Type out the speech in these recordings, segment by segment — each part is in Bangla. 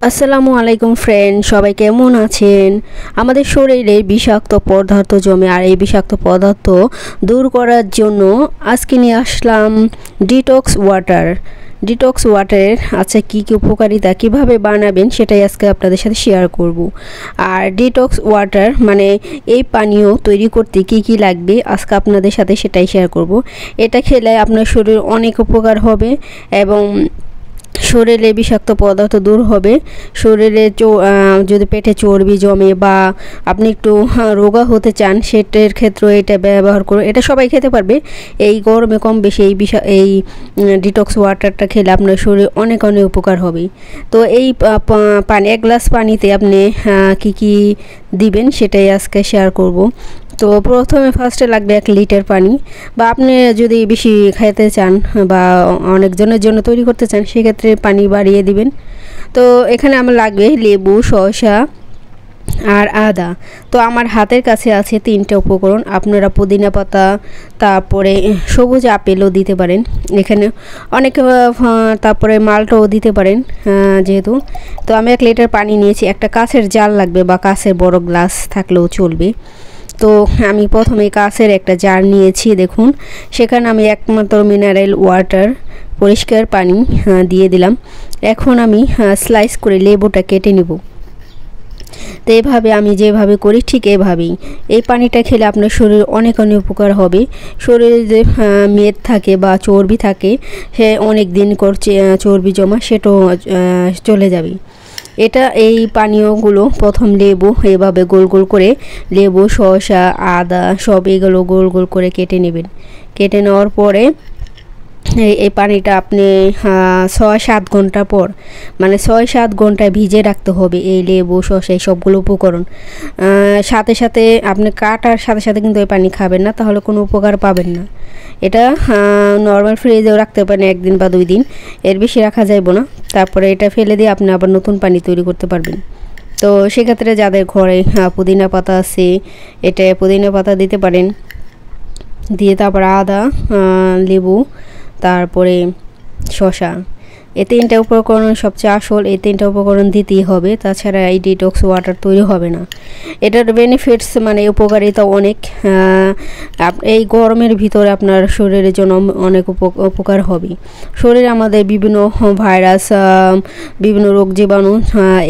আসসালামু আলাইকুম ফ্রেন্ড, সবাই কেমন আছেন? আমাদের শরীরে বিষাক্ত পদার্থ জমে, আর এই বিষাক্ত পদার্থ দূর করার জন্য আজকে নিয়ে আসলাম ডিটক্স ওয়াটারের আছে কি কি উপকারিতা, কিভাবে বানাবেন সেটাই আজকে আপনাদের সাথে শেয়ার করব। আর ডিটক্স ওয়াটার মানে এই পানীয় তৈরি করতে কি কি লাগবে আজকে আপনাদের সাথে সেটাই শেয়ার করব। এটা খেলে আপনার শরীর অনেক উপকার হবে এবং শরীরে বিষাক্ত পদার্থ দূর হবে। শরীরে যদি পেটে চর্বি জমে বা আপনি একটু রোগা হতে চান, সেটার ক্ষেত্রে এটা ব্যবহার করুন। এটা সবাই খেতে পারবে। এই গরমে কম বেশি এই ডিটক্স ওয়াটারটা খেলে আপনার শরীরে অনেক অনেক উপকার হবে। তো এই পানি, এক গ্লাস পানিতে আপনি কি কি দিবেন সেটাই আজকে শেয়ার করব। তো প্রথমে ফার্স্টে লাগবে 1 লিটার পানি, বা আপনি যদি বেশি খেতে চান বা অনেকজনের জন্য তৈরি করতে চান সেক্ষেত্রে পানি বাড়িয়ে দিবেন। তো এখানে আমার লাগবে লেবু, শসা আর আদা। তো আমার হাতের কাছে আছে 3টে উপকরণ। আপনারা পুদিনা পাতা, তারপরে সবুজ আপেলও দিতে পারেন এখানে, অনেক তারপরে মালটাও দিতে পারেন যেহেতু। তো আমি 1 লিটার পানি নিয়েছি। একটা কাঁচের জার লাগবে বা কাঁচের বড় গ্লাস থাকলেও চলবে। তো আমি প্রথমে কাঁচের একটা জার নিয়েছি, দেখুন সেখানে আমি একমাত্র মিনারেল ওয়াটার পরিষ্কার পানি দিয়ে দিলাম। এখন আমি স্লাইস করে লেবুটা কেটে নেব। তো এভাবে আমি যেভাবে করি ঠিক এভাবেই এই পানিটা খেলে আপনার শরীর অনেক অনেক উপকার হবে। শরীরে যে মেদ থাকে বা চর্বি থাকে, সে অনেক দিন করছে চর্বি জমা, সেটাও চলে যাবে। এই পানীয়গুলো প্রথম লেবু এভাবে গোল গোল করে, লেবু, শসা, আদা সব এগুলো গোল গোল করে কেটে নেবেন। কেটে নেওয়ার পরে এই পানিটা আপনি 6-7 ঘন্টা পর, মানে 6-7 ঘন্টায় ভিজে রাখতে হবে এই লেবু, শসা এই সবগুলো উপকরণ। সাথে সাথে আপনি কাটার সাথে সাথে কিন্তু এই পানি খাবেন না, তাহলে কোনো উপকার পাবেন না। এটা নর্মাল ফ্রিজেও রাখতে পারেন 1 দিন বা 2 দিন, এর বেশি রাখা যাইব না। তারপরে এটা ফেলে দিয়ে আপনি আবার নতুন পানি তৈরি করতে পারবেন। তো সেক্ষেত্রে যাদের ঘরে পুদিনা পাতা আছে, এটা পুদিনা পাতা দিতে পারেন, দিয়ে তারপর আদা, লেবু, তারপরে শসা, এই 3টা উপকরণ সবচেয়ে আসল। এই 3টা উপকরণ দিতেই হবে, তাছাড়া এই ডিটক্স ওয়াটার তৈরি হবে না। এটার বেনিফিটস মানে উপকারিতা অনেক। এই গরমের ভিতরে আপনার শরীরের জন্য অনেক উপকার হবে। শরীরে আমাদের বিভিন্ন ভাইরাস, বিভিন্ন রোগ জীবাণু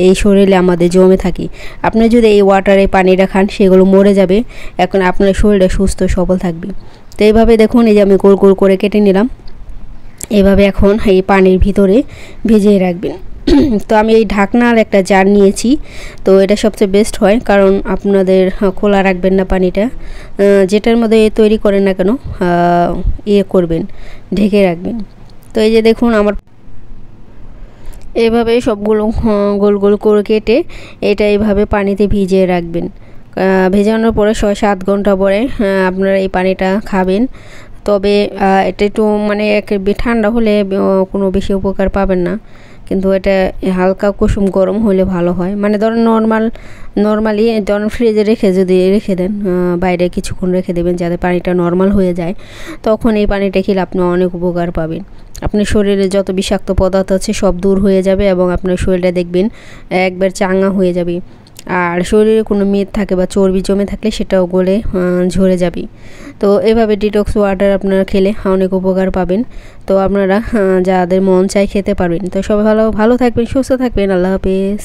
এই শরীরে আমাদের জমে থাকে। আপনি যদি এই ওয়াটারে পানিটা খান সেগুলো মরে যাবে, এখন আপনার শরীরটা সুস্থ সবল থাকবে। তো এইভাবে দেখুন, এই যে আমি গোল গোল করে কেটে নিলাম। এভাবে এখন এই পানির ভিতরে ভিজিয়ে রাখবেন। তো আমি এই ঢাকনার একটা জার নিয়েছি। তো এটা সবচেয়ে বেস্ট হয়, কারণ আপনাদের খোলা রাখবেন না পানিটা, যেটার মধ্যে তৈরি করেন না কেন করবেন, ঢেকে রাখবেন। তো এই যে দেখুন আমার এভাবে সবগুলো গোল গোল করে কেটে এটা এইভাবে পানিতে ভিজিয়ে রাখবেন। ভেজানোর পরে 6-7 ঘন্টা পরে আপনারা এই পানিটা খাবেন। তবে এটা একটু মানে ঠান্ডা হলে কোনো বেশি উপকার পাবেন না, কিন্তু এটা হালকা কুসুম গরম হলে ভালো হয়। মানে ধরুন নর্মালি ধরুন ফ্রিজে যদি রেখে দেন, বাইরে কিছুক্ষণ রেখে দেবেন যাতে পানিটা নর্মাল হয়ে যায়, তখন এই পানিটা খেলে আপনি অনেক উপকার পাবেন। আপনার শরীরে যত বিষাক্ত পদার্থ আছে সব দূর হয়ে যাবে এবং আপনার শরীরটা দেখবেন একবার চাঙ্গা হয়ে যাবে। আর শরীরে কোনো মেদ থাকে বা চর্বি জমে থাকলে সেটাও গলে ঝরে যাবে। তো এভাবে ডিটক্স ওয়াটার আপনারা খেলে অনেক উপকার পাবেন। তো আপনারা যাদের মন চাই খেতে পারবেন। তো সবাই ভালো থাকবেন, সুস্থ থাকবেন। আল্লাহ হাফেজ।